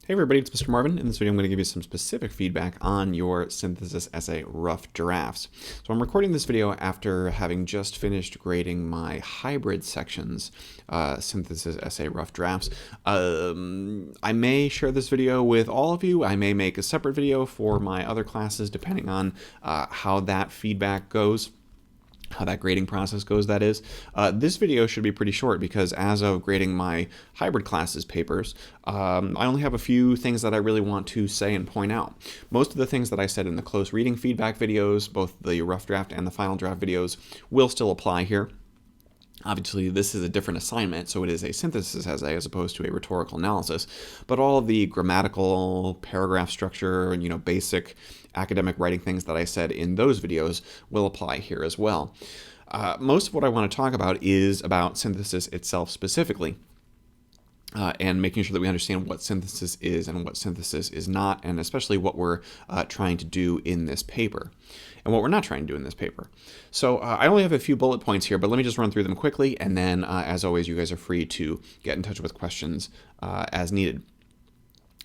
Hey everybody, it's Mr. Marvin. In this video, I'm going to give you some specific feedback on your synthesis essay rough drafts. So I'm recording this video after having just finished grading my hybrid sections synthesis essay rough drafts. I may share this video with all of you. I may make a separate video for my other classes depending on how that feedback goes. How that grading process goes, that is. This video should be pretty short because as of grading my hybrid classes papers, I only have a few things that I really want to say and point out. Most of the things that I said in the close reading feedback videos, both the rough draft and the final draft videos, will still apply here. Obviously, this is a different assignment, so it is a synthesis essay as opposed to a rhetorical analysis. But all of the grammatical, paragraph structure, and basic academic writing things that I said in those videos will apply here as well. Most of what I want to talk about is about synthesis itself specifically. And making sure that we understand what synthesis is and what synthesis is not, and especially what we're trying to do in this paper and what we're not trying to do in this paper. So I only have a few bullet points here, but let me just run through them quickly, and then as always, you guys are free to get in touch with questions as needed.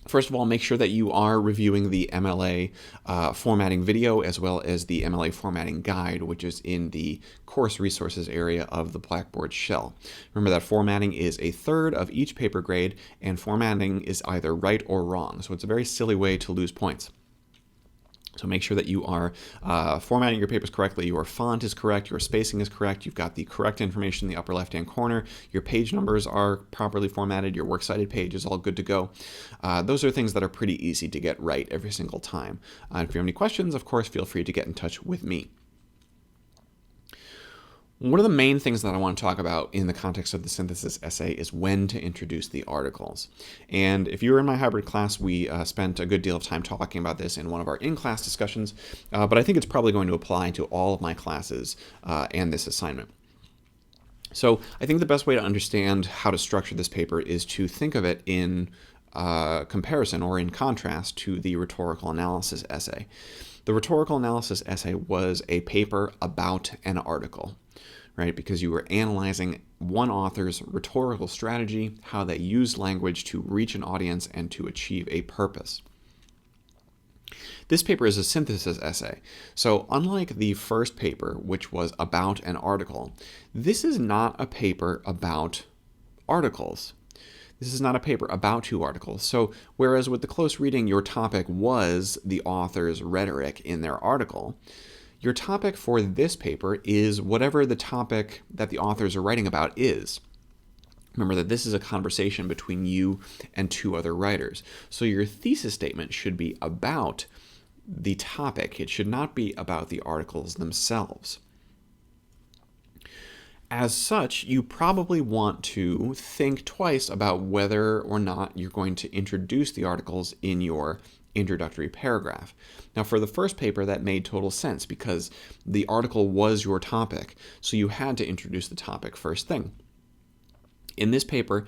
First of all, make sure that you are reviewing the MLA formatting video as well as the MLA formatting guide, which is in the course resources area of the Blackboard shell. Remember that formatting is a third of each paper grade, and formatting is either right or wrong. So it's a very silly way to lose points. So make sure that you are formatting your papers correctly, your font is correct, your spacing is correct, you've got the correct information in the upper left-hand corner, your page numbers are properly formatted, your works cited page is all good to go. Those are things that are pretty easy to get right every single time. If you have any questions, of course, feel free to get in touch with me. One of the main things that I want to talk about in the context of the synthesis essay is when to introduce the articles. And if you were in my hybrid class, we spent a good deal of time talking about this in one of our in-class discussions, but I think it's probably going to apply to all of my classes and this assignment. So I think the best way to understand how to structure this paper is to think of it in comparison or in contrast to the rhetorical analysis essay. The rhetorical analysis essay was a paper about an article, right? Because you were analyzing one author's rhetorical strategy, how they used language to reach an audience and to achieve a purpose. This paper is a synthesis essay. So unlike the first paper, which was about an article, this is not a paper about articles. This is not a paper about two articles. So whereas with the close reading, your topic was the author's rhetoric in their article, your topic for this paper is whatever the topic that the authors are writing about is. Remember that this is a conversation between you and two other writers. So your thesis statement should be about the topic. It should not be about the articles themselves. As such, you probably want to think twice about whether or not you're going to introduce the articles in your introductory paragraph. Now, for the first paper, that made total sense because the article was your topic, so you had to introduce the topic first thing. In this paper,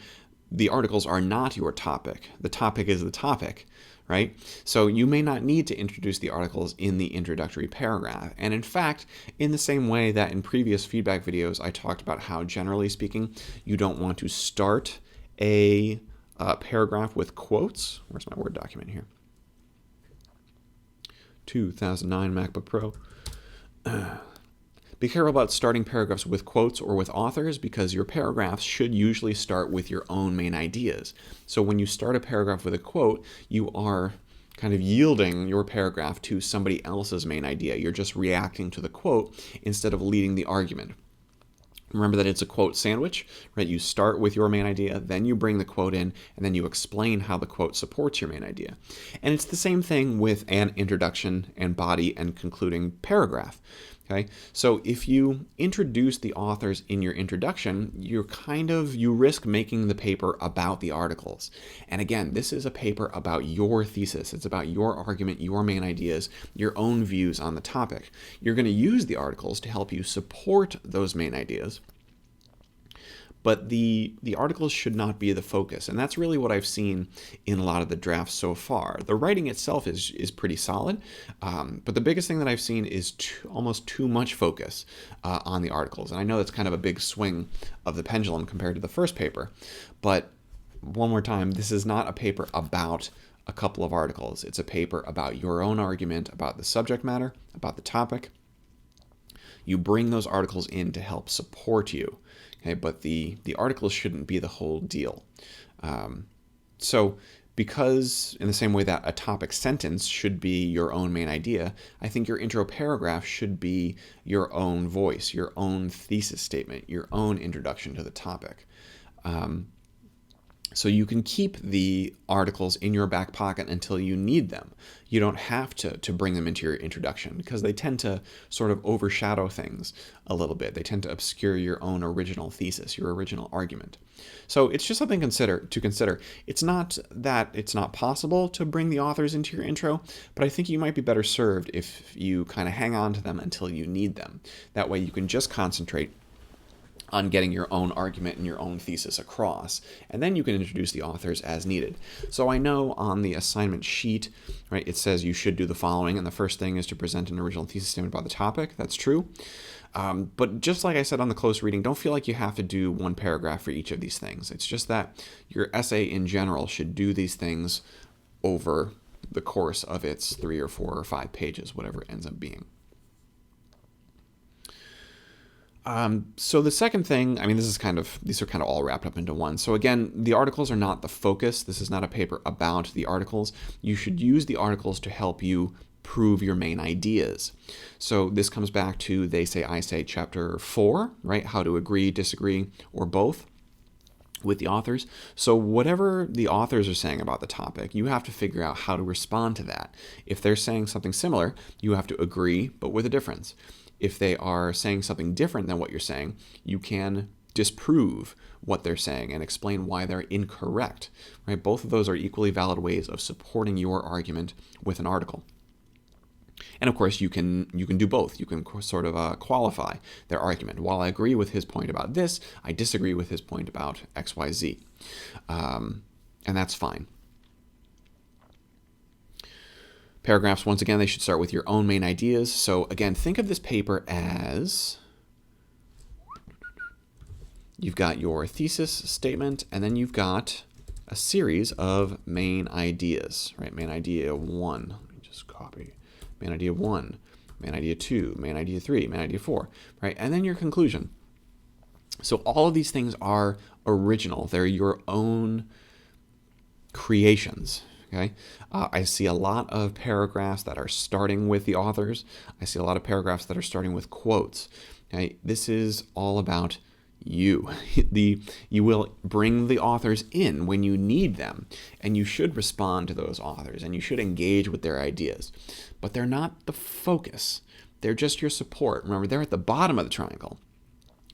the articles are not your topic. The topic is the topic, right? So you may not need to introduce the articles in the introductory paragraph. And in fact, in the same way that in previous feedback videos, I talked about how, generally speaking, you don't want to start a paragraph with quotes. Where's my Word document here? 2009 MacBook Pro. Be careful about starting paragraphs with quotes or with authors because your paragraphs should usually start with your own main ideas. So when you start a paragraph with a quote, you are kind of yielding your paragraph to somebody else's main idea. You're just reacting to the quote instead of leading the argument. Remember that it's a quote sandwich, right? You start with your main idea, then you bring the quote in, and then you explain how the quote supports your main idea. And it's the same thing with an introduction and body and concluding paragraph. Okay? So if you introduce the authors in your introduction, you risk making the paper about the articles. And again, this is a paper about your thesis. It's about your argument, your main ideas, your own views on the topic. You're going to use the articles to help you support those main ideas. But the articles should not be the focus, and that's really what I've seen in a lot of the drafts so far. The writing itself is pretty solid, but the biggest thing that I've seen is almost too much focus on the articles. And I know that's kind of a big swing of the pendulum compared to the first paper, but one more time, this is not a paper about a couple of articles. It's a paper about your own argument, about the subject matter, about the topic. You bring those articles in to help support you, okay? But the articles shouldn't be the whole deal. So because in the same way that a topic sentence should be your own main idea, I think your intro paragraph should be your own voice, your own thesis statement, your own introduction to the topic. So you can keep the articles in your back pocket until you need them. You don't have to bring them into your introduction because they tend to sort of overshadow things a little bit. They tend to obscure your own original thesis, your original argument. So it's just something to consider. It's not that it's not possible to bring the authors into your intro, but I think you might be better served if you kind of hang on to them until you need them. That way you can just concentrate on getting your own argument and your own thesis across. And then you can introduce the authors as needed. So I know on the assignment sheet, right, it says you should do the following, and the first thing is to present an original thesis statement about the topic. That's true. But just like I said on the close reading, don't feel like you have to do one paragraph for each of these things. It's just that your essay in general should do these things over the course of its 3 or 4 or 5 pages, whatever it ends up being. So the second thing, I mean, these are kind of all wrapped up into one. So again, the articles are not the focus. This is not a paper about the articles. You should use the articles to help you prove your main ideas. So this comes back to They Say, I Say, chapter 4, right? How to agree, disagree, or both with the authors. So whatever the authors are saying about the topic, you have to figure out how to respond to that. If they're saying something similar, you have to agree, but with a difference. If they are saying something different than what you're saying, you can disprove what they're saying and explain why they're incorrect. Right? Both of those are equally valid ways of supporting your argument with an article. And of course, you can do both. You can sort of qualify their argument. While I agree with his point about this, I disagree with his point about X, Y, Z. And that's fine. Paragraphs, once again, they should start with your own main ideas. So again, think of this paper as you've got your thesis statement, and then you've got a series of main ideas, right? Main idea 1, let me just copy. Main idea 1, main idea 2, main idea 3, main idea 4, right? And then your conclusion. So all of these things are original. They're your own creations. Okay, I see a lot of paragraphs that are starting with the authors. I see a lot of paragraphs that are starting with quotes. Okay, this is all about you. You will bring the authors in when you need them, and you should respond to those authors, and you should engage with their ideas. But they're not the focus. They're just your support. Remember, they're at the bottom of the triangle.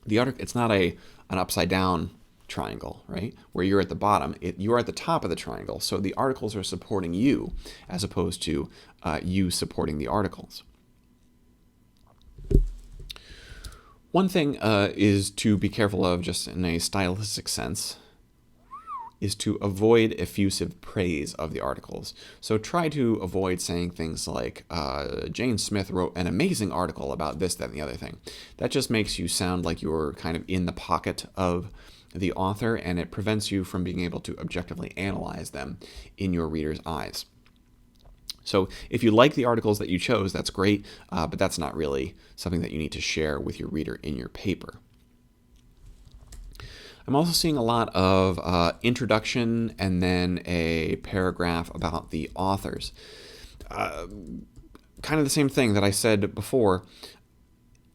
It's not an upside down triangle, right? Where you're at the bottom, you're at the top of the triangle. So the articles are supporting you as opposed to you supporting the articles. One thing is to be careful of, just in a stylistic sense, is to avoid effusive praise of the articles. So try to avoid saying things like, Jane Smith wrote an amazing article about this, that, and the other thing. That just makes you sound like you're kind of in the pocket of the author, and it prevents you from being able to objectively analyze them in your reader's eyes. So if you like the articles that you chose, that's great, but that's not really something that you need to share with your reader in your paper. I'm also seeing a lot of introduction and then a paragraph about the authors. Kind of the same thing that I said before.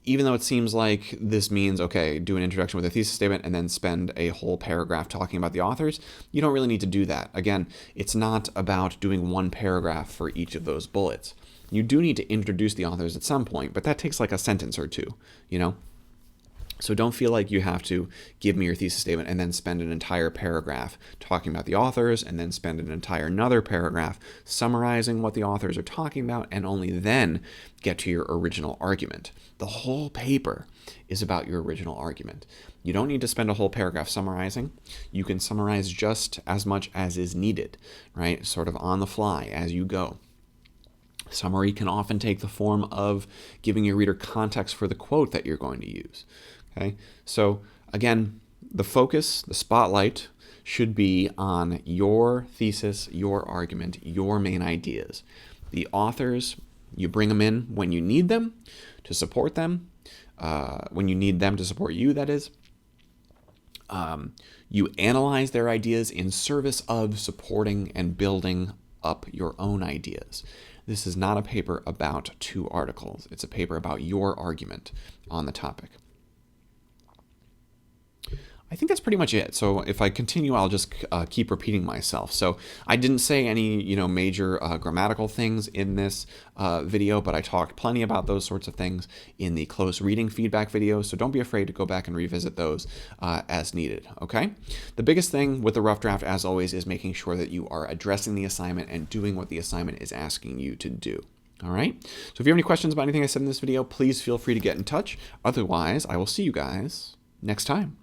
Even though it seems like this means, okay, do an introduction with a thesis statement and then spend a whole paragraph talking about the authors, you don't really need to do that. Again, it's not about doing one paragraph for each of those bullets. You do need to introduce the authors at some point, but that takes like a sentence or two, you know? So don't feel like you have to give me your thesis statement and then spend an entire paragraph talking about the authors and then spend an entire another paragraph summarizing what the authors are talking about and only then get to your original argument. The whole paper is about your original argument. You don't need to spend a whole paragraph summarizing. You can summarize just as much as is needed, right? Sort of on the fly as you go. Summary can often take the form of giving your reader context for the quote that you're going to use. Okay, so again, the focus, the spotlight should be on your thesis, your argument, your main ideas. The authors, you bring them in when you need them to support them, when you need them to support you, that is. You analyze their ideas in service of supporting and building up your own ideas. This is not a paper about two articles. It's a paper about your argument on the topic. I think that's pretty much it. So if I continue, I'll just keep repeating myself. So I didn't say any, major grammatical things in this video, but I talked plenty about those sorts of things in the close reading feedback video. So don't be afraid to go back and revisit those as needed. Okay. The biggest thing with the rough draft, as always, is making sure that you are addressing the assignment and doing what the assignment is asking you to do. All right. So if you have any questions about anything I said in this video, please feel free to get in touch. Otherwise, I will see you guys next time.